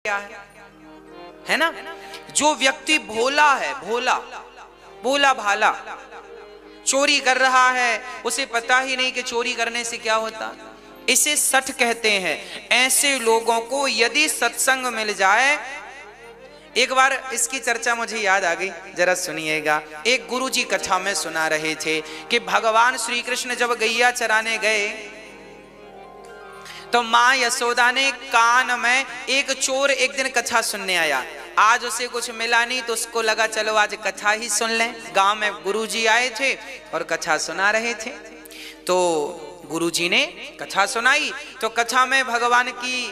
है ना। जो व्यक्ति भोला है, भोला भाला, चोरी कर रहा है, उसे पता ही नहीं कि चोरी करने से क्या होता, इसे सठ कहते हैं। ऐसे लोगों को यदि सत्संग मिल जाए, एक बार इसकी चर्चा मुझे याद आ गई, जरा सुनिएगा। एक गुरुजी कथा में सुना रहे थे कि भगवान श्री कृष्ण जब गैया चराने गए तो मां यशोदा ने कान में, एक चोर एक दिन कथा सुनने आया, आज उसे कुछ मिला नहीं तो उसको लगा चलो आज कथा ही सुन लें। गांव में गुरुजी आए थे और कथा सुना रहे थे, तो गुरुजी ने कथा सुनाई। तो कथा में भगवान की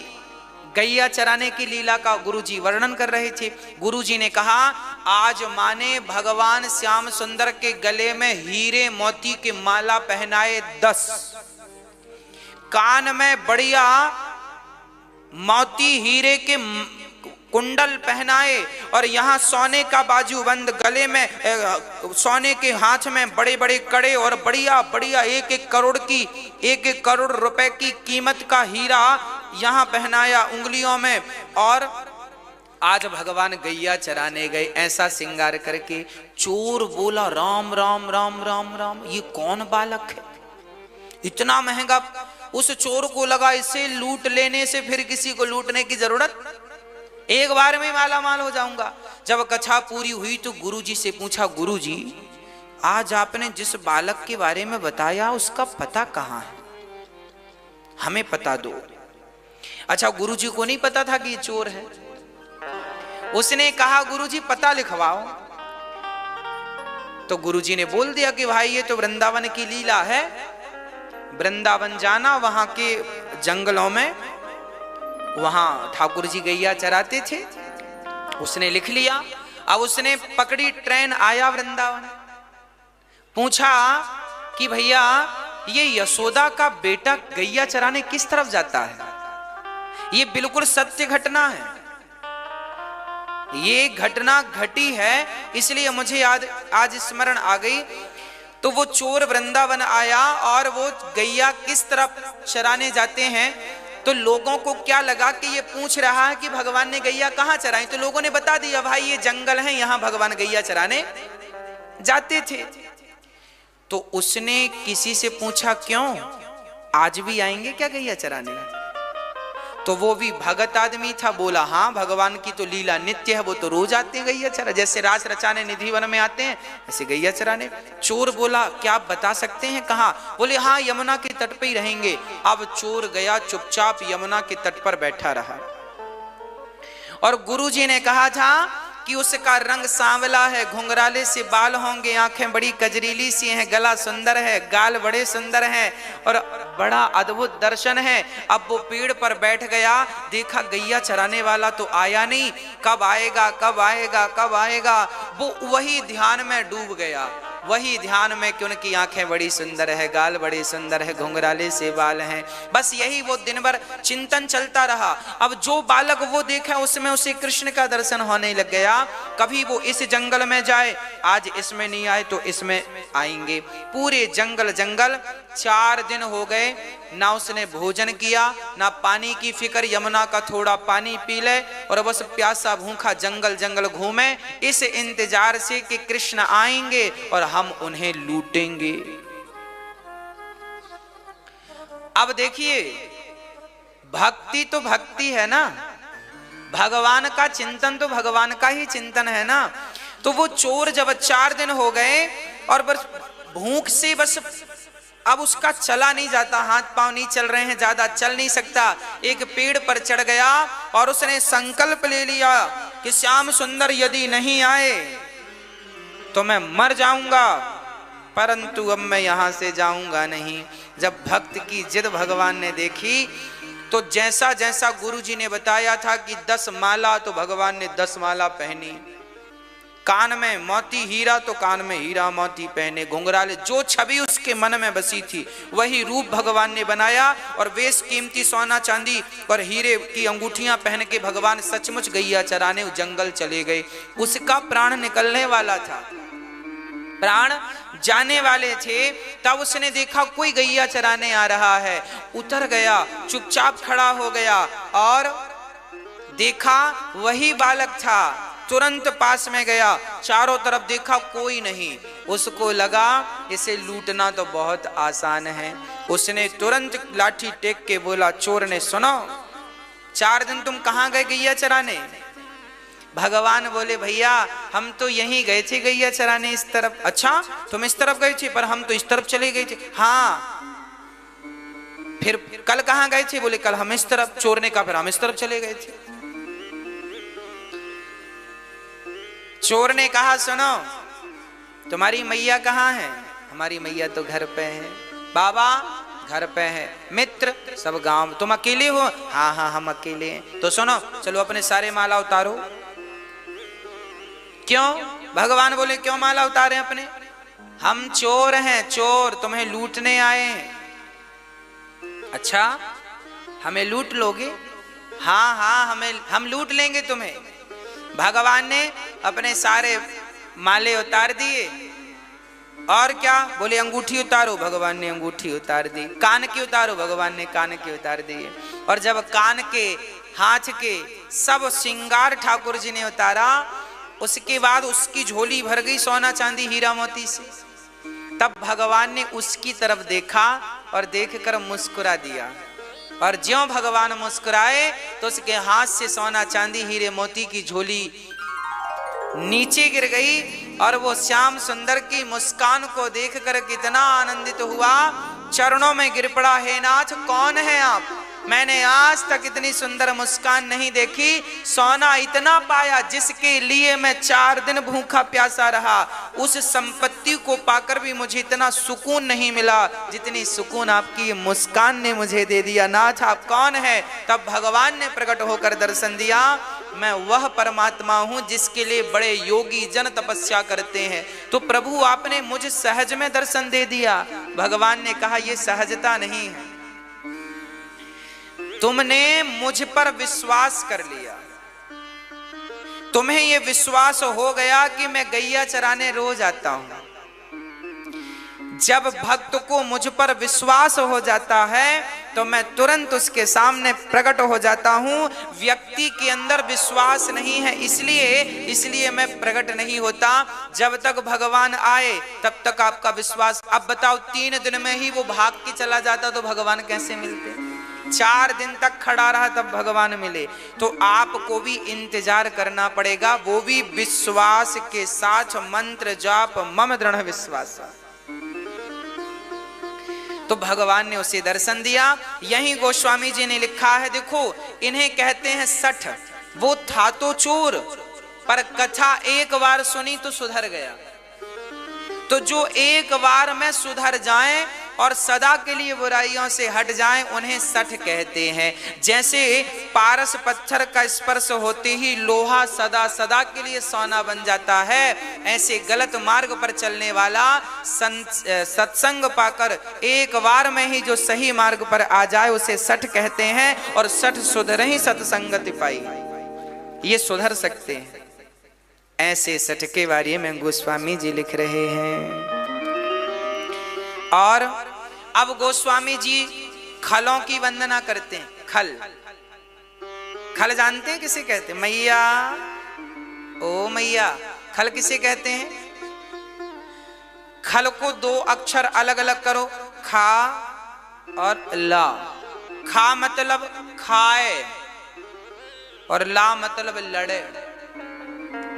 गैया चराने की लीला का गुरुजी वर्णन कर रहे थे। गुरुजी ने कहा, आज माने भगवान श्याम सुंदर के गले में हीरे मोती के माला पहनाए 10, कान में बढ़िया मोती हीरे के कुंडल पहनाए, और यहाँ सोने का बाजूबंद, गले में सोने के हाथ में बड़े बड़े कड़े, और बढ़िया बढ़िया 1-1 करोड़ की, 1-1 करोड़ रुपए की कीमत का हीरा यहाँ पहनाया उंगलियों में। और आज भगवान गैया चराने गए ऐसा श्रृंगार करके। चोर बोला, राम राम राम राम राम, ये कौन बालक है, इतना महंगा। उस चोर को लगा इसे लूट लेने से फिर किसी को लूटने की जरूरत, एक बार में माला माल हो जाऊंगा। जब कथा पूरी हुई तो गुरुजी से पूछा, गुरुजी आज आपने जिस बालक के बारे में बताया उसका पता कहाँ है, हमें पता दो। अच्छा, गुरुजी को नहीं पता था कि ये चोर है। उसने कहा, गुरुजी पता लिखवाओ। तो गुरुजी ने बोल दिया कि भाई ये तो वृंदावन की लीला है, वृंदावन जाना, वहां के जंगलों में वहां ठाकुर जी गैया चराते थे। उसने लिख लिया। अब उसने पकड़ी ट्रेन, आया वृंदावन, पूछा कि भैया ये यशोदा का बेटा गैया चराने किस तरफ जाता है। ये बिल्कुल सत्य घटना है, ये घटना घटी है, इसलिए मुझे याद आज स्मरण आ गई। तो वो चोर वृंदावन आया और वो गैया किस तरफ चराने जाते हैं, तो लोगों को क्या लगा कि ये पूछ रहा है कि भगवान ने गैया कहाँ चराई। तो लोगों ने बता दिया, भाई ये जंगल है, यहां भगवान गैया चराने जाते थे। तो उसने किसी से पूछा, क्यों आज भी आएंगे क्या गैया चराने? तो वो भी भगत आदमी था, बोला हाँ भगवान की तो लीला नित्य है, वो तो रोज आते हैं गैया चरा, जैसे रास रचाने निधि वन में आते हैं ऐसे गैया चराने। चोर बोला, क्या आप बता सकते हैं कहाँ? बोले हाँ यमुना के तट पे ही रहेंगे। अब चोर गया, चुपचाप यमुना के तट पर बैठा रहा। और गुरुजी ने कहा था कि उसका रंग सांवला है, घुंघराले से बाल होंगे, आंखें बड़ी कजरीली सी हैं, गला सुंदर है, गाल बड़े सुंदर हैं और बड़ा अद्भुत दर्शन है। अब वो पेड़ पर बैठ गया, देखा गैया चराने वाला तो आया नहीं, कब आएगा कब आएगा कब आएगा। वो वही ध्यान में डूब गया, वही ध्यान में कि उनकी आंखें बड़ी सुंदर है, गाल बड़े सुंदर है, घुंघराले से बाल हैं, बस यही वो दिन भर चिंतन चलता रहा। अब जो बालक वो देखा उसमें उसे कृष्ण का दर्शन होने लग गया। कभी वो इस जंगल में जाए, आज इसमें नहीं आए तो इसमें आएंगे। पूरे जंगल 4 दिन हो गए, ना उसने भोजन किया ना पानी की फिक्र, यमुना का थोड़ा पानी पी ले और बस प्यासा भूखा जंगल जंगल घूमे, इस इंतजार से कि कृष्ण आएंगे और हम उन्हें लूटेंगे। अब देखिए, भक्ति तो भक्ति है ना, भगवान का चिंतन तो भगवान का ही चिंतन है ना। तो वो चोर जब 4 दिन हो गए और बस भूख से बस अब उसका चला नहीं जाता, हाथ पांव नहीं चल रहे हैं, ज्यादा चल नहीं सकता, एक पेड़ पर चढ़ गया और उसने संकल्प ले लिया कि श्याम सुंदर यदि नहीं आए तो मैं मर जाऊंगा, परंतु अब मैं यहां से जाऊंगा नहीं। जब भक्त की जिद भगवान ने देखी तो जैसा जैसा गुरुजी ने बताया था कि 10 माला, तो भगवान ने 10 माला पहनी, कान में मोती हीरा तो कान में हीरा मोती पहने, घुंघराले, जो छवि उसके मन में बसी थी वही रूप भगवान ने बनाया। और वेश कीमती सोना चांदी और हीरे की अंगूठियां पहन के भगवान सचमुच गैया चराने जंगल चले गए। उसका प्राण निकलने वाला था, प्राण जाने वाले थे, तब उसने देखा कोई गैया चराने आ रहा है, उतर गया, चुपचाप खड़ा हो गया और देखा वही बालक था, तुरंत पास में गया, चारों तरफ देखा कोई नहीं। उसको लगा इसे लूटना तो बहुत आसान है। उसने तुरंत लाठी टेक के बोला, चोर ने, सुनो 4 दिन तुम कहाँ गए गैया चराने? भगवान बोले, भैया हम तो यहीं गए थे गैया चराने, इस तरफ। अच्छा तुम इस तरफ गए थे, पर हम तो इस तरफ चले गए थे। हाँ फिर कल कहाँ गए थे? बोले कल हम इस तरफ। चोर ने कहा फिर हम इस तरफ चले गए थे। चोर ने कहा, सुनो तुम्हारी मैया कहाँ है? हमारी मैया तो घर पे है। बाबा घर पे है। मित्र सब गांव। तुम अकेले हो? हाँ हाँ हम अकेले हैं। तो सुनो चलो अपने सारे माला उतारो। क्यों? भगवान बोले क्यों माला उतारे अपने? हम चोर हैं, चोर तुम्हें लूटने आए हैं। अच्छा हमें लूट लोगे? हाँ हाँ हम लूट लेंगे तुम्हें। भगवान ने अपने सारे माले उतार दिए। और क्या? बोले अंगूठी उतारो। भगवान ने अंगूठी उतार दी। कान की उतारो। भगवान ने कान की उतार दिए। और जब कान के, हाथ के सब श्रृंगार ठाकुर जी ने उतारा, उसके बाद उसकी झोली भर गई सोना चांदी हीरा मोती से। तब भगवान ने उसकी तरफ देखा और देखकर मुस्कुरा दिया। और ज्यों भगवान मुस्कुराए तो उसके हाथ से सोना चांदी हीरे मोती की झोली नीचे गिर गई। और वो श्याम सुंदर की मुस्कान को देखकर कितना आनंदित हुआ, चरणों में गिर पड़ा, हे नाथ कौन है आप? मैंने आज तक इतनी सुंदर मुस्कान नहीं देखी। सोना इतना पाया जिसके लिए मैं 4 दिन भूखा प्यासा रहा। उस संपत्ति को पाकर भी मुझे इतना सुकून नहीं मिला जितनी सुकून आपकी मुस्कान ने मुझे दे दिया। नाथ आप कौन है? तब भगवान ने प्रकट होकर दर्शन दिया, मैं वह परमात्मा हूं जिसके लिए बड़े योगी जन तपस्या करते हैं। तो प्रभु आपने मुझे सहज में दर्शन दे दिया। भगवान ने कहा यह सहजता नहीं है, तुमने मुझ पर विश्वास कर लिया। तुम्हें यह विश्वास हो गया कि मैं गैया चराने रोज आता हूं। जब भक्त को मुझ पर विश्वास हो जाता है तो मैं तुरंत उसके सामने प्रकट हो जाता हूं। व्यक्ति के अंदर विश्वास नहीं है, इसलिए मैं प्रकट नहीं होता। जब तक भगवान आए तब तक आपका विश्वास। अब बताओ 3 दिन में ही वो भाग के चला जाता तो भगवान कैसे मिलते? 4 दिन तक खड़ा रहा तब भगवान मिले। तो आपको भी इंतजार करना पड़ेगा, वो भी विश्वास के साथ। मंत्र जाप मम दृढ़ विश्वास। तो भगवान ने उसे दर्शन दिया। यही गोस्वामी जी ने लिखा है, देखो इन्हें कहते हैं सठ। वो था तो चोर, पर कथा एक बार सुनी तो सुधर गया। तो जो एक बार में सुधर जाएं और सदा के लिए बुराइयों से हट जाएं, उन्हें सठ कहते हैं। जैसे पारस पत्थर का स्पर्श होते ही लोहा सदा सदा के लिए सोना बन जाता है, ऐसे गलत मार्ग पर चलने वाला सत्संग पाकर एक बार में ही जो सही मार्ग पर आ जाए उसे सठ कहते हैं। और सठ सुधर ही सत्संगति पाई, ये सुधर सकते हैं। ऐसे सठ के बारे में गोस्वामी जी लिख रहे हैं। और अब गोस्वामी जी खलों की वंदना करते हैं। खल जानते हैं किसे कहते हैं? मैया, ओ मैया। खल किसे कहते हैं? खल को 2 अक्षर अलग अलग करो, खा और ला। खा मतलब खाए और ला मतलब लड़े।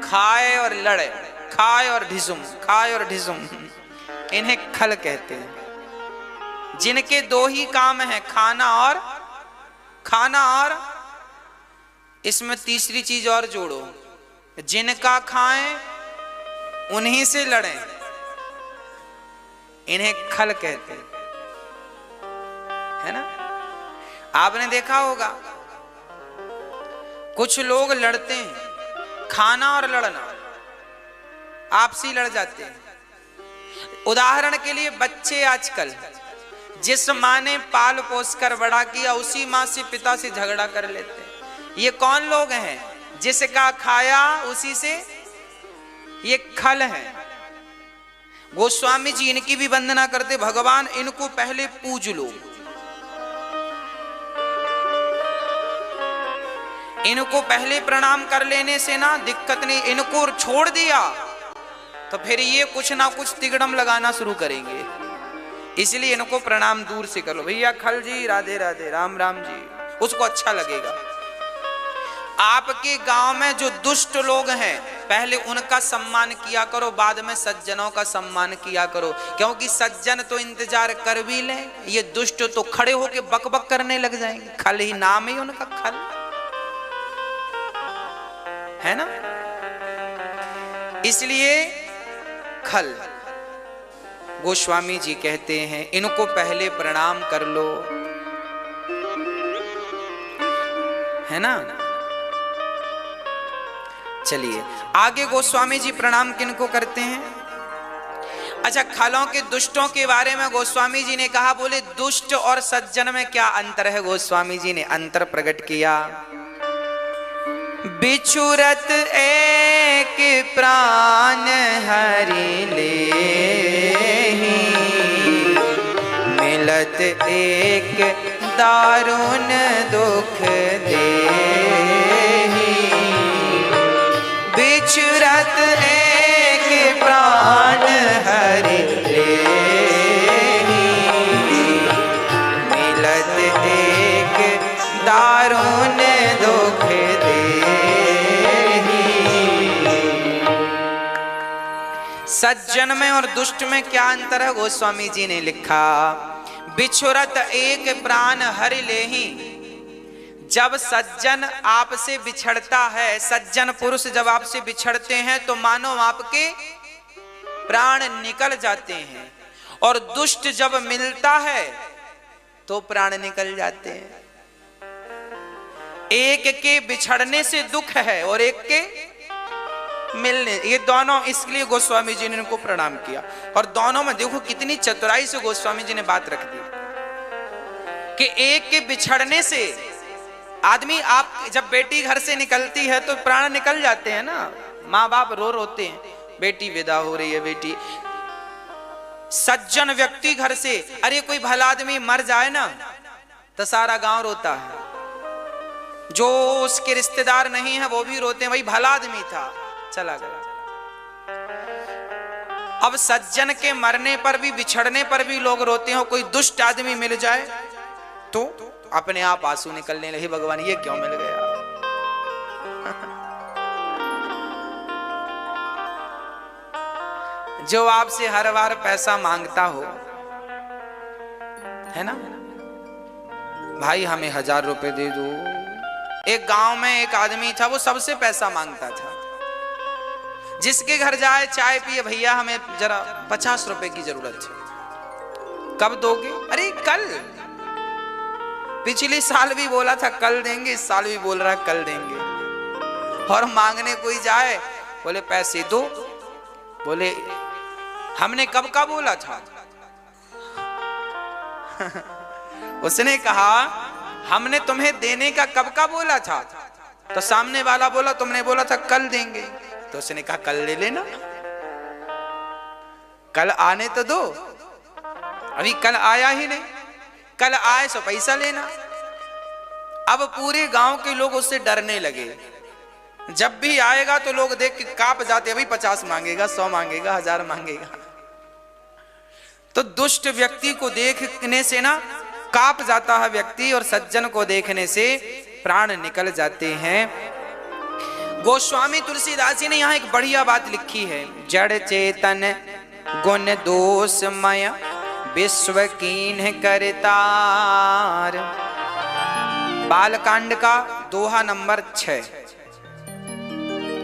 खाए और लड़े, खाए और ढिसुम, खाए और ढिसुम, इन्हें खल कहते हैं। जिनके 2 ही काम हैं, खाना और इसमें तीसरी चीज और जोड़ो, जिनका खाएं उन्हीं से लड़ें, इन्हें खल कहते हैं, है ना? आपने देखा होगा कुछ लोग लड़ते हैं, खाना और लड़ना, आपसी लड़ जाते हैं। उदाहरण के लिए बच्चे आजकल, जिस माँ ने पाल पोस कर बड़ा किया उसी माँ से पिता से झगड़ा कर लेते हैं। ये कौन लोग हैं? जिसका खाया उसी से, ये खल है। गोस्वामी जी इनकी भी वंदना करते, भगवान इनको पहले पूज लो। इनको पहले प्रणाम कर लेने से ना दिक्कत नहीं, इनको छोड़ दिया तो फिर ये कुछ ना कुछ तिगड़म लगाना शुरू करेंगे, इसलिए इनको प्रणाम दूर से कर लो। भैया खल जी, राधे राधे, राम राम जी, उसको अच्छा लगेगा। आपके गांव में जो दुष्ट लोग हैं पहले उनका सम्मान किया करो, बाद में सज्जनों का सम्मान किया करो, क्योंकि सज्जन तो इंतजार कर भी ले, ये दुष्ट तो खड़े होके बकबक करने लग जाएंगे। खल ही नाम ही उनका, खल है ना, इसलिए खल। गोस्वामी जी कहते हैं इनको पहले प्रणाम कर लो, है ना। चलिए आगे गोस्वामी जी प्रणाम किनको करते हैं। अच्छा, खलों के दुष्टों के बारे में गोस्वामी जी ने कहा, बोले दुष्ट और सज्जन में क्या अंतर है। गोस्वामी जी ने अंतर प्रकट किया। बिछुरत एक प्राण हरि लेहि, मिलत एक दारुण दुख देहि। बिछुरत एक प्राण हरि लेहि, मिलत एक दारुण दुख देहि। सज्जन में और दुष्ट में क्या अंतर है, गोस्वामी जी ने लिखा। बिछुरत एक प्राण हरि लेहि, जब सज्जन आपसे बिछड़ता है, सज्जन पुरुष जब आपसे बिछड़ते हैं तो मानो आपके प्राण निकल जाते हैं, और दुष्ट जब मिलता है तो प्राण निकल जाते हैं। एक के बिछड़ने से दुख है और एक के मिलने, ये दोनों, इसलिए गोस्वामी जी ने इनको प्रणाम किया। और दोनों में देखो कितनी चतुराई से गोस्वामी जी ने बात रख दी कि एक के बिछड़ने से आदमी, आप जब बेटी घर से निकलती है तो प्राण निकल जाते हैं ना, माँ बाप रोते हैं, बेटी विदा हो रही है बेटी। सज्जन व्यक्ति घर से, अरे कोई भला आदमी मर जाए ना तो सारा गांव रोता है, जो उसके रिश्तेदार नहीं है वो भी रोते हैं, भाई भला आदमी था चला गया। अब सज्जन के मरने पर भी, बिछड़ने पर भी लोग रोते हैं। कोई दुष्ट आदमी मिल जाए तो अपने आप आंसू निकलने लगे, भगवान ये क्यों मिल गया। जो आपसे हर बार पैसा मांगता हो, है ना, भाई हमें 1000 रुपए दे दो। एक गांव में एक आदमी था, वो सबसे पैसा मांगता था, जिसके घर जाए चाय पिए, भैया हमें जरा 50 रुपए की जरूरत है। कब दोगे? अरे कल। पिछले साल भी बोला था कल देंगे, इस साल भी बोल रहा है कल देंगे। और मांगने कोई जाए, बोले पैसे दो, बोले हमने कब का बोला था। उसने कहा हमने तुम्हें देने का कब का बोला था। तो सामने वाला बोला तुमने बोला था कल देंगे। तो उसने कहा कल ले लेना, कल आने तो दो, अभी कल आया ही नहीं, कल आए सो पैसा लेना। अब पूरे गांव के लोग उससे डरने लगे, जब भी आएगा तो लोग देख के कांप जाते, अभी 50 मांगेगा, 100 मांगेगा, 1000 मांगेगा। तो दुष्ट व्यक्ति को देखने से ना कांप जाता है व्यक्ति, और सज्जन को देखने से प्राण निकल जाते हैं। गोस्वामी तुलसीदास जी ने यहाँ एक बढ़िया बात लिखी है। जड़ चेतन गुण दोषमय विश्व कीन्ह करतार, बालकांड का दोहा नंबर 6,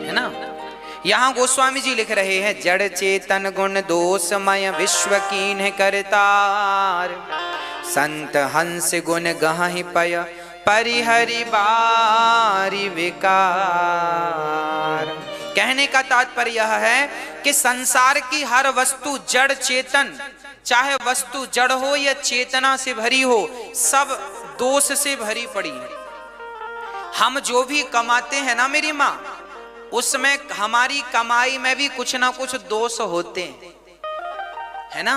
है ना। यहां गोस्वामी जी लिख रहे हैं जड़ चेतन गुण दोषमय विश्व कीन्ह करतार, संत हंस गुण गहि पय परिहरि बारी विकार। कहने का तात्पर्य यह है कि संसार की हर वस्तु जड़ चेतन, चाहे वस्तु जड़ हो या चेतना से भरी हो, सब दोष से भरी पड़ी है। हम जो भी कमाते हैं ना मेरी माँ, उसमें हमारी कमाई में भी कुछ ना कुछ दोष होते हैं, है ना।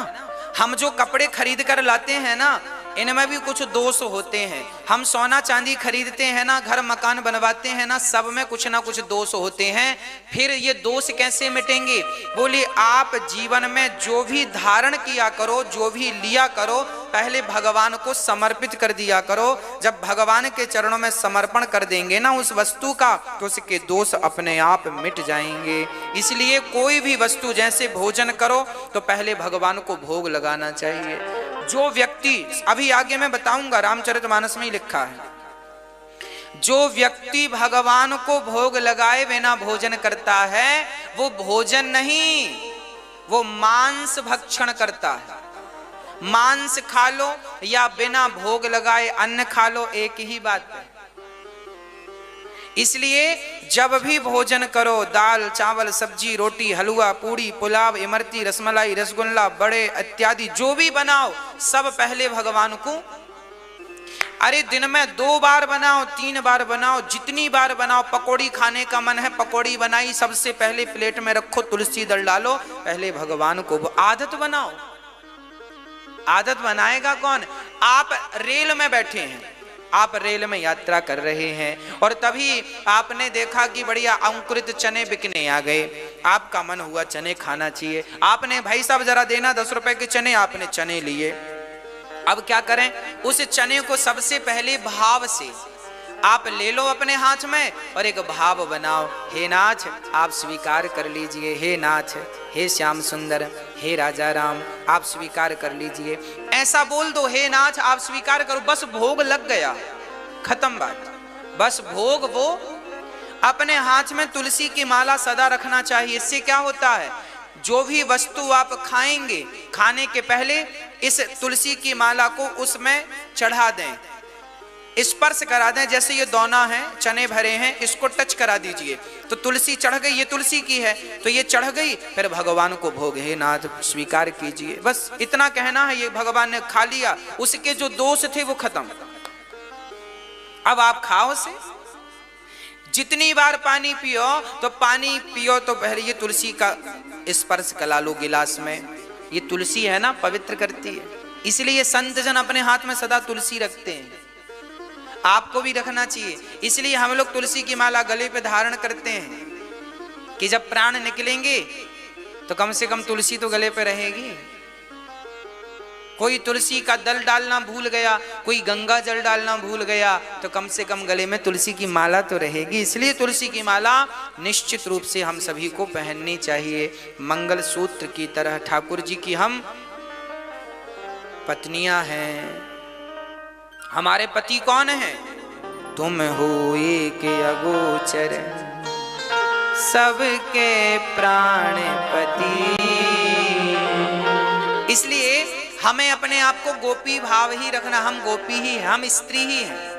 हम जो कपड़े खरीद कर लाते हैं ना, इनमें भी कुछ दोष होते हैं। हम सोना चांदी खरीदते हैं ना, घर मकान बनवाते हैं ना, सब में कुछ ना कुछ दोष होते हैं। फिर ये दोष कैसे मिटेंगे? बोले आप जीवन में जो भी धारण किया करो, जो भी लिया करो, पहले भगवान को समर्पित कर दिया करो। जब भगवान के चरणों में समर्पण कर देंगे ना उस वस्तु का, तो उसके दोष अपने आप मिट जाएंगे। इसलिए कोई भी वस्तु, जैसे भोजन करो तो पहले भगवान को भोग लगाना चाहिए। जो व्यक्ति, अभी आगे मैं बताऊंगा, रामचरितमानस में ही लिखा है, जो व्यक्ति भगवान को भोग लगाए बिना भोजन करता है वो भोजन नहीं, वो मांस भक्षण करता है। मांस खा लो या बिना भोग लगाए अन्न खा लो, एक ही बात है। इसलिए जब भी भोजन करो, दाल चावल सब्जी रोटी हलवा पूड़ी पुलाव इमरती रसमलाई रसगुल्ला बड़े इत्यादि जो भी बनाओ, सब पहले भगवान को, अरे दिन में 2 बार बनाओ 3 बार बनाओ, जितनी बार बनाओ। पकौड़ी खाने का मन है, पकौड़ी बनाई, सबसे पहले प्लेट में रखो, तुलसी दल डालो, पहले भगवान को आदत बनाओ। आदत बनाएगा कौन? आप रेल में बैठे हैं, आप रेल में यात्रा कर रहे हैं और तभी आपने देखा कि बढ़िया अंकुरित चने बिकने आ गए। आपका मन हुआ चने खाना चाहिए, आपने भाई साहब जरा देना 10 रुपए के चने, आपने चने लिए। अब क्या करें? उस चने को सबसे पहले भाव से आप ले लो अपने हाथ में और एक भाव बनाओ, हे नाथ आप स्वीकार कर लीजिए, हे नाथ, हे श्याम सुंदर, हे राजा राम आप स्वीकार कर लीजिए। ऐसा बोल दो, हे नाथ आप स्वीकार करो, बस भोग लग गया, खत्म बात। बस भोग वो अपने हाथ में तुलसी की माला सदा रखना चाहिए। इससे क्या होता है? जो भी वस्तु आप खाएंगे, खाने के पहले इस तुलसी की माला को उसमें चढ़ा दें, स्पर्श करा दें। जैसे ये दोना है, चने भरे हैं, इसको टच करा दीजिए तो तुलसी चढ़ गई, ये तुलसी की है तो ये चढ़ गई। फिर भगवान को भोग, हे नाथ स्वीकार कीजिए, बस इतना कहना है। ये भगवान ने खा लिया, उसके जो दोष थे वो खत्म। अब आप खाओ से, जितनी बार पानी पियो तो पानी पियो तो पहले ये तुलसी का स्पर्श करा लो गिलास में। ये तुलसी है ना, पवित्र करती है, इसलिए संत जन अपने हाथ में सदा तुलसी रखते हैं। आपको भी रखना चाहिए। इसलिए हम लोग तुलसी की माला गले पे धारण करते हैं कि जब प्राण निकलेंगे तो कम से कम तुलसी तो गले पे रहेगी। कोई तुलसी का दल डालना भूल गया, कोई गंगा जल डालना भूल गया, तो कम से कम गले में तुलसी की माला तो रहेगी। इसलिए तुलसी की माला निश्चित रूप से हम सभी को पहननी चाहिए। मंगल सूत्र की तरह ठाकुर जी की हम पत्नियां हैं। हमारे पति कौन है? तुम हो एक अगोचर सबके प्राणपति। इसलिए हमें अपने आप को गोपी भाव ही रखना। हम गोपी ही हैं, हम स्त्री ही हैं,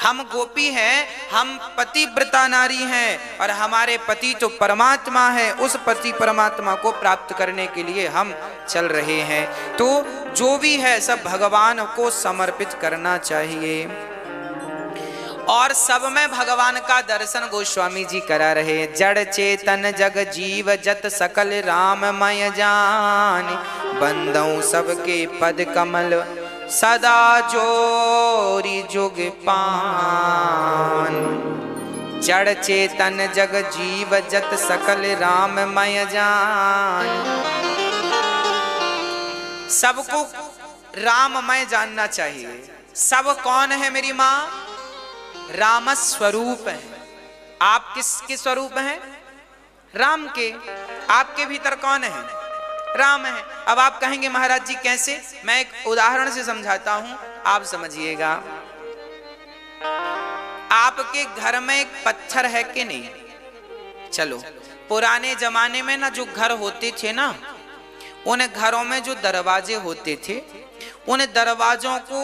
हम गोपी हैं, हम पतिव्रता नारी हैं और हमारे पति तो परमात्मा है। उस पति परमात्मा को प्राप्त करने के लिए हम चल रहे हैं। तो जो भी है सब भगवान को समर्पित करना चाहिए। और सब में भगवान का दर्शन गोस्वामी जी करा रहे। जड़ चेतन जग जीव जत सकल राममय जान, बंदौ सबके पद कमल सदा जोरी जुग पान। जड़ चेतन जग जीव जत सकल राममय जान। सबको राममय जानना चाहिए। सब कौन है मेरी माँ? राम स्वरूप है। आप किसके स्वरूप हैं? राम के। आपके भीतर कौन है? राम है। अब आप कहेंगे महाराज जी कैसे? मैं एक उदाहरण से समझाता हूं, आप समझिएगा। आपके घर में एक पत्थर है कि नहीं? चलो, पुराने जमाने में ना जो घर होते थे ना, उन घरों में जो दरवाजे होते थे, उन दरवाजों को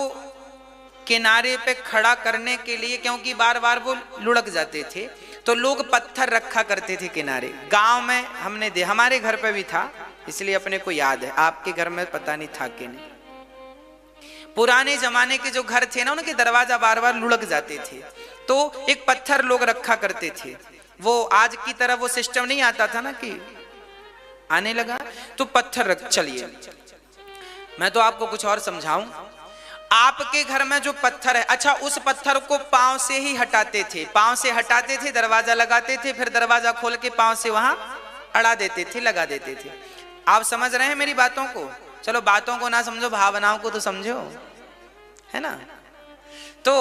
किनारे पे खड़ा करने के लिए, क्योंकि बार बार वो लुढ़क जाते थे, तो लोग पत्थर रखा करते थे किनारे। गांव में हमने हमारे घर पे भी था, इसलिए अपने को याद है। आपके घर में पता नहीं था कि नहीं। पुराने जमाने के जो घर थे ना, उनके दरवाजा बार बार लुढ़क जाते थे, तो एक पत्थर लोग रखा करते थे। वो आज की तरह वो सिस्टम नहीं आता था ना कि आने लगा तो पत्थर रख। चलिए मैं तो आपको कुछ और समझाऊं। आपके घर में जो पत्थर है, अच्छा उस पत्थर को पांव से ही हटाते थे, पांव से हटाते थे, दरवाजा लगाते थे, फिर दरवाजा खोल के पांव से वहां अड़ा देते थे, लगा देते थे। आप समझ रहे हैं मेरी बातों को? चलो बातों को ना समझो, भावनाओं को तो समझो, है ना। तो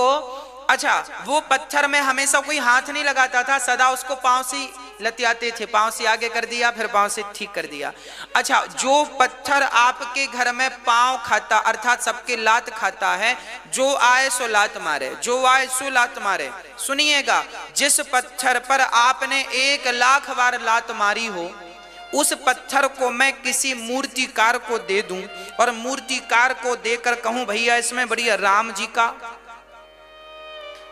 अच्छा, वो पत्थर में हमेशा कोई हाथ नहीं लगाता था, सदा उसको पांव से लतियाते थे, पांव से आगे कर दिया, फिर पांव से ठीक कर दिया। अच्छा, जो पत्थर आपके घर में पांव खाता, अर्थात सबके लात खाता है, जो आए सो लात मारे, जो आए सो लात मारे। सुनिएगा, जिस पत्थर पर आपने 1 लाख बार लात मारी हो, उस पत्थर को मैं किसी मूर्तिकार को दे दूं और मूर्तिकार को देकर कहूं भैया इसमें बढ़िया राम जी का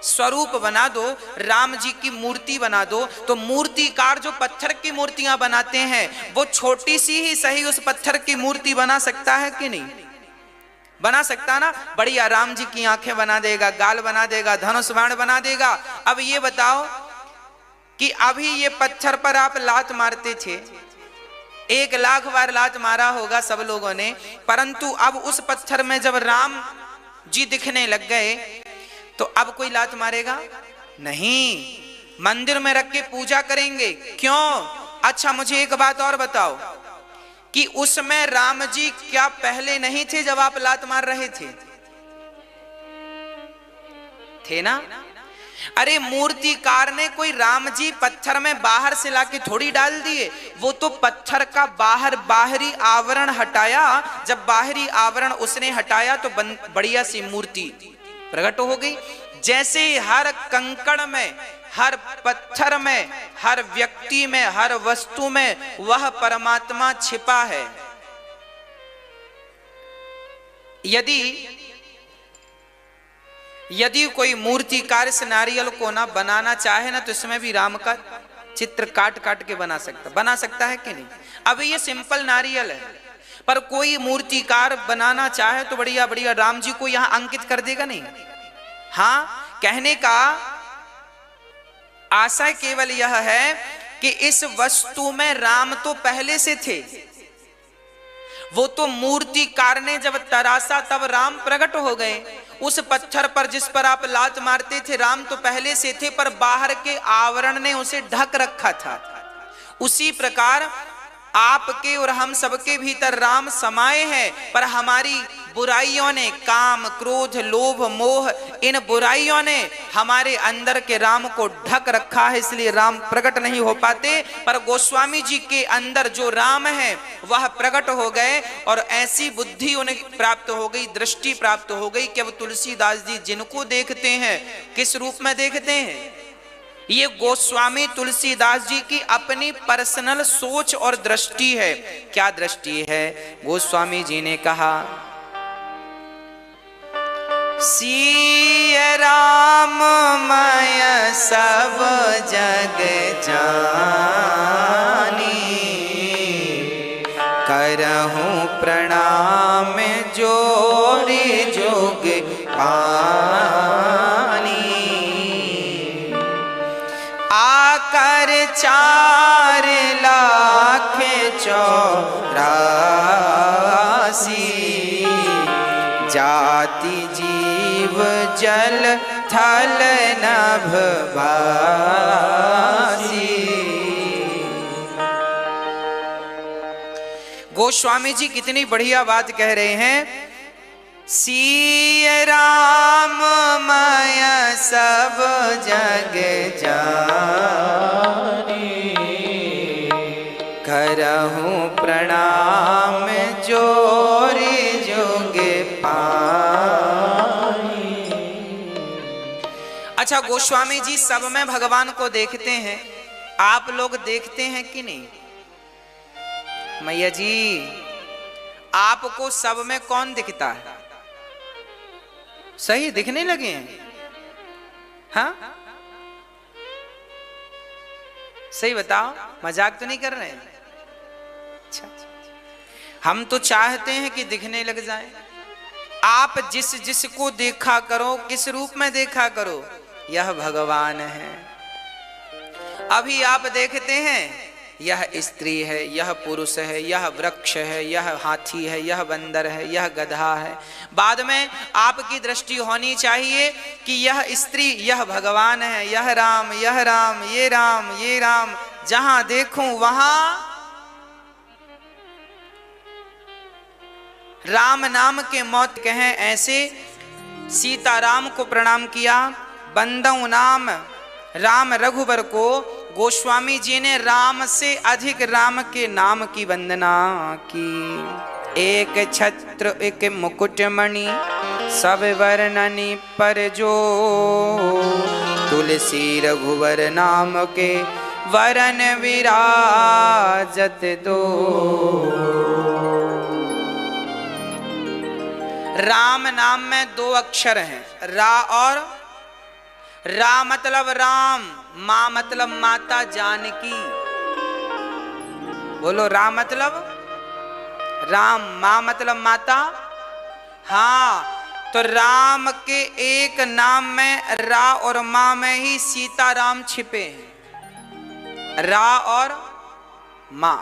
स्वरूप बना दो, राम जी की मूर्ति बना दो, तो मूर्तिकार जो पत्थर की मूर्तियां बनाते हैं वो छोटी सी ही सही उस पत्थर की मूर्ति बना सकता है कि नहीं? बना सकता ना। बढ़िया राम जी की आंखें बना देगा, गाल बना देगा, धनुष बाण बना देगा। अब ये बताओ कि अभी ये पत्थर पर आप लात मारते थे, 1 लाख बार लात मारा होगा सब लोगों ने, परंतु अब उस पत्थर में जब राम जी दिखने लग गए तो अब कोई लात मारेगा नहीं, मंदिर में रख के पूजा करेंगे। क्यों? अच्छा मुझे एक बात और बताओ कि उसमें राम जी क्या पहले नहीं थे जब आप लात मार रहे थे? थे ना। अरे मूर्तिकार ने कोई राम जी पत्थर में बाहर से लाके थोड़ी डाल दिए, वो तो पत्थर का बाहरी आवरण हटाया। जब बाहरी आवरण उसने हटाया तो बढ़िया सी मूर्ति प्रकट हो गई। जैसे हर कंकड़ में, हर पत्थर में, हर व्यक्ति में, हर वस्तु में वह परमात्मा छिपा है। यदि कोई मूर्तिकार इस नारियल को ना बनाना चाहे ना, तो इसमें भी राम का चित्र काट काट के बना सकता है कि नहीं? अब ये सिंपल नारियल है, पर कोई मूर्तिकार बनाना चाहे तो बढ़िया बढ़िया राम जी को यहां अंकित कर देगा नहीं? हाँ, कहने का आशय केवल यह है कि इस वस्तु में राम तो पहले से थे, वो तो मूर्तिकार ने जब तराशा तब राम प्रकट हो गए। उस पत्थर पर जिस पर आप लात मारते थे राम तो पहले से थे, पर बाहर के आवरण ने उसे ढक रखा था। उसी प्रकार आपके और हम सबके भीतर राम समाये हैं, पर हमारी बुराइयों ने, काम क्रोध लोभ मोह, इन बुराइयों ने हमारे अंदर के राम को ढक रखा है, इसलिए राम प्रकट नहीं हो पाते। पर गोस्वामी जी के अंदर जो राम है वह प्रकट हो गए और ऐसी बुद्धि उन्हें प्राप्त हो गई, दृष्टि प्राप्त हो गई कि अब तुलसीदास जी जिनको देखते हैं किस रूप में देखते हैं? ये गोस्वामी तुलसीदास जी की अपनी पर्सनल सोच और दृष्टि है। क्या दृष्टि है? गोस्वामी जी ने कहा, सिय राम मैं सब जग जानी, करहूं प्रणाम जोड़ी जोग पानी, आकर 4 लाख 84 जाति जीव जल थल नभ वासी। गोस्वामी जी कितनी बढ़िया बात कह रहे हैं। सिय राम मैं सब जग जानी, करहूं प्रणाम जोरी जोग पानी। अच्छा, गोस्वामी जी सब में भगवान को देखते हैं, आप लोग देखते हैं कि नहीं? मैया जी, आपको सब में कौन दिखता है? सही दिखने लगे हैं? हाँ, सही बताओ, मजाक तो नहीं कर रहे हैं? अच्छा, हम तो चाहते हैं कि दिखने लग जाए। आप जिस जिसको देखा करो, किस रूप में देखा करो, यह भगवान है। अभी आप देखते हैं यह स्त्री है, यह पुरुष है, यह वृक्ष है, यह हाथी है, यह बंदर है, यह गधा है। बाद में आपकी दृष्टि होनी चाहिए कि यह स्त्री, यह भगवान है, यह राम, यह राम, ये राम, ये राम, जहां देखूं वहां राम नाम के मौत कहें। ऐसे सीताराम को प्रणाम किया। बंदऊ नाम राम रघुबर को गोस्वामी जी ने राम से अधिक राम के नाम की वंदना की। एक छत्र एक मुकुट मणि सब वर्णनि पर जो, तुलसी रघुवर नाम के वरन विराजत दो। राम नाम में दो अक्षर हैं, रा और रा मतलब राम, मां मतलब माता जानकी। बोलो रा मतलब राम, मां मतलब माता। हाँ, तो राम के एक नाम में रा और मां में ही सीताराम छिपे हैं। रा और मां।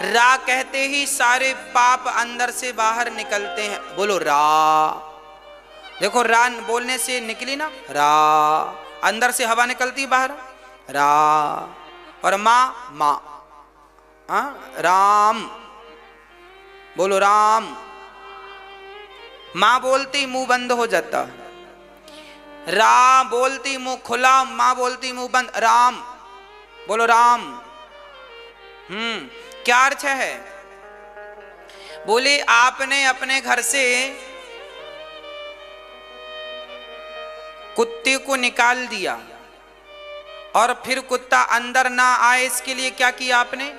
रा कहते ही सारे पाप अंदर से बाहर निकलते हैं। बोलो रा। देखो रा बोलने से निकली ना, रा, अंदर से हवा निकलती बाहर, रा। और मां, मां, राम। बोलो राम। मां बोलती मुंह बंद हो जाता, रा बोलती मुंह खुला, मां बोलती मुंह बंद, राम। बोलो राम। क्या अर्थ है? बोले आपने अपने घर से कुत्ते को निकाल दिया और फिर कुत्ता अंदर ना आए इसके लिए क्या किया आपने?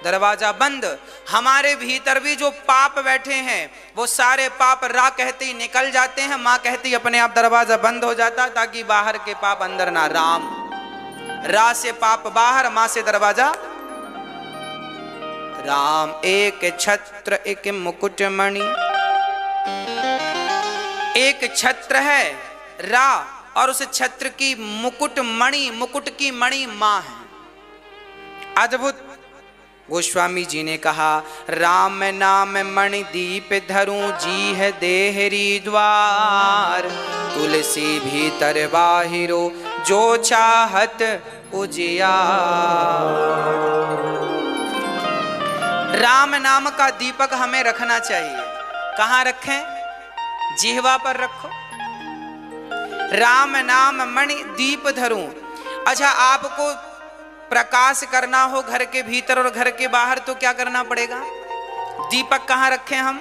दरवाजा बंद। हमारे भीतर भी जो पाप बैठे हैं वो सारे पाप रा कहते ही निकल जाते हैं, मां कहती अपने आप दरवाजा बंद हो जाता ताकि बाहर के पाप अंदर ना। राम, रा से पाप बाहर, मां से दरवाजा। राम। एक छत्र एक मुकुट मणि। एक छत्र है रा और उस छत्र की मुकुट मणि, मुकुट की मणि मां है। अद्भुत। गोस्वामी जी ने कहा राम नाम मणि दीप धरूं, जी है देहरी द्वार, तुलसी भीतर बाहिरो जो चाहत उजियार। राम नाम का दीपक हमें रखना चाहिए। कहां रखें? जिह्वा पर रखो। राम नाम मणि दीप धरूं। अच्छा, आपको प्रकाश करना हो घर के भीतर और घर के बाहर तो क्या करना पड़ेगा? दीपक कहां रखें हम?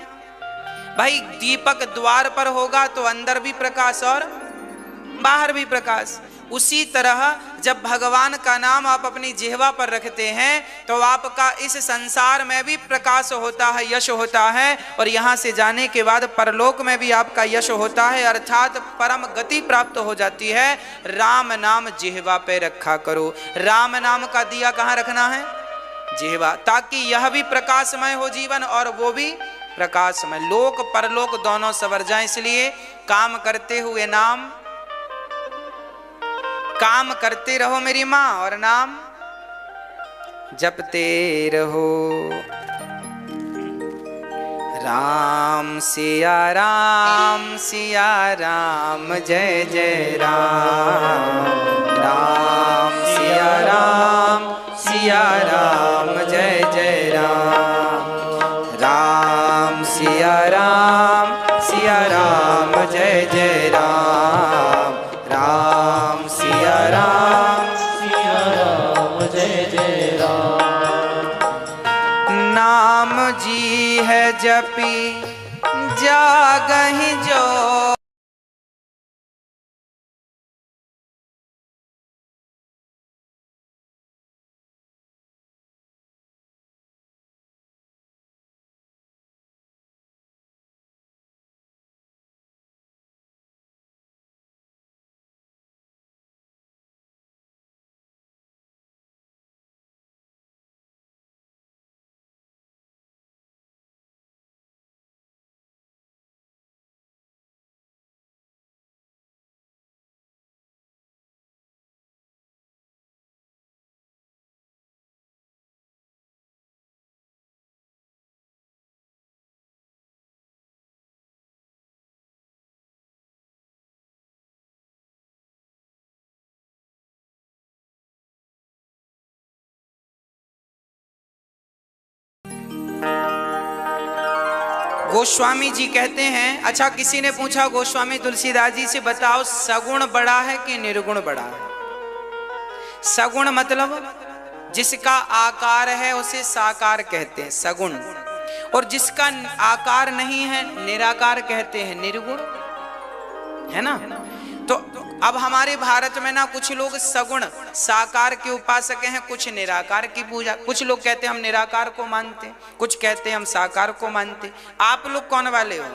भाई दीपक द्वार पर होगा तो अंदर भी प्रकाश और बाहर भी प्रकाश। उसी तरह जब भगवान का नाम आप अपनी जिह्वा पर रखते हैं तो आपका इस संसार में भी प्रकाश होता है, यश होता है, और यहां से जाने के बाद परलोक में भी आपका यश होता है, अर्थात परम गति प्राप्त हो जाती है। राम नाम जिह्वा पे रखा करो। राम नाम का दिया कहां रखना है? जिह्वा, ताकि यह भी प्रकाशमय हो जीवन और वो भी प्रकाशमय, लोक परलोक दोनों सवर जाए। इसलिए काम करते हुए नाम, काम करते रहो मेरी मां और नाम जपते रहो। राम सिया राम सिया राम जय जय राम, राम सिया राम जय जय राम, राम सिया राम जय जय राम, राम सिया राम जय जय राम। नाम जी है जपी जागहि जो, गोस्वामी जी कहते हैं, अच्छा किसी ने पूछा गोस्वामी तुलसीदास जी से, बताओ सगुण बड़ा है कि निर्गुण बड़ा है? सगुण मतलब जिसका आकार है उसे साकार कहते हैं सगुण, और जिसका आकार नहीं है निराकार कहते हैं निर्गुण, है ना। तो अब हमारे भारत में ना कुछ लोग सगुण साकार के उपासक हैं, कुछ निराकार की पूजा, कुछ लोग कहते हैं हम निराकार को मानते, कुछ कहते हैं हम साकार को मानते। आप लोग कौन वाले हो?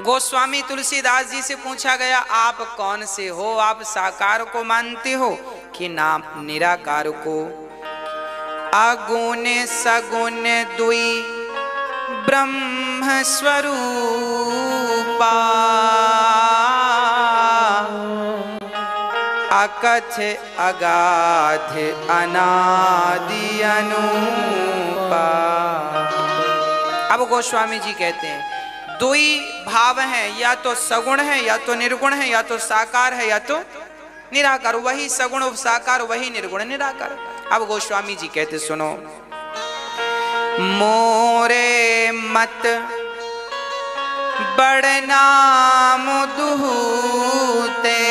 गोस्वामी तुलसीदास जी से पूछा गया, आप कौन से हो? आप साकार को मानते हो कि नाम निराकार को? अगुण सगुण दुई ब्रह्म स्वरूपा, अकथ अगाध अनादि अनूपा। अब गोस्वामी जी कहते हैं दुई भाव हैं, या तो सगुण है या तो निर्गुण है, या तो साकार है या तो निराकार, वही सगुण साकार वही निर्गुण निराकार। अब गोस्वामी जी कहते सुनो, मोरे मत बड़ नाम दुहते,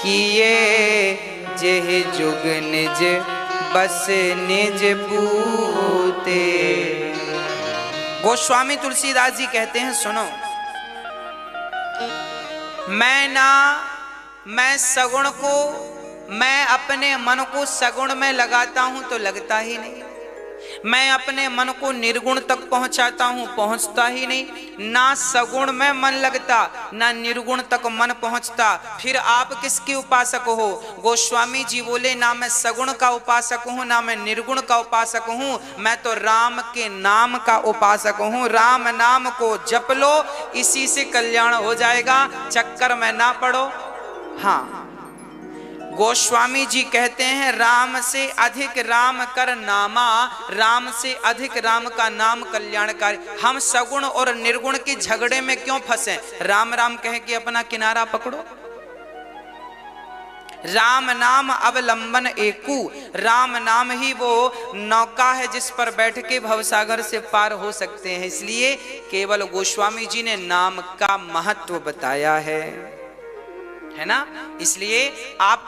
किए जेह जुग निज बस निज पूते। गोस्वामी तुलसीदास जी कहते हैं सुनो, मैं सगुण को, मैं अपने मन को सगुण में लगाता हूं तो लगता ही नहीं, मैं अपने मन को निर्गुण तक पहुंचाता हूं पहुंचता ही नहीं। ना सगुण में मन लगता ना निर्गुण तक मन पहुंचता, फिर आप किसके उपासक हो? गोस्वामी जी बोले, ना मैं सगुण का उपासक हूं ना मैं निर्गुण का उपासक हूं, मैं तो राम के नाम का उपासक हूं। राम नाम को जप लो, इसी से कल्याण हो जाएगा, चक्कर में ना पड़ो। हाँ, गोस्वामी जी कहते हैं राम से अधिक राम कर नामा, राम से अधिक राम का नाम कल्याणकारी। हम सगुण और निर्गुण के झगड़े में क्यों फंसे? राम राम कह के अपना किनारा पकड़ो। राम नाम अवलंबन एकू, राम नाम ही वो नौका है जिस पर बैठ के भवसागर से पार हो सकते हैं। इसलिए केवल गोस्वामी जी ने नाम का महत्व बताया है ना। इसलिए आप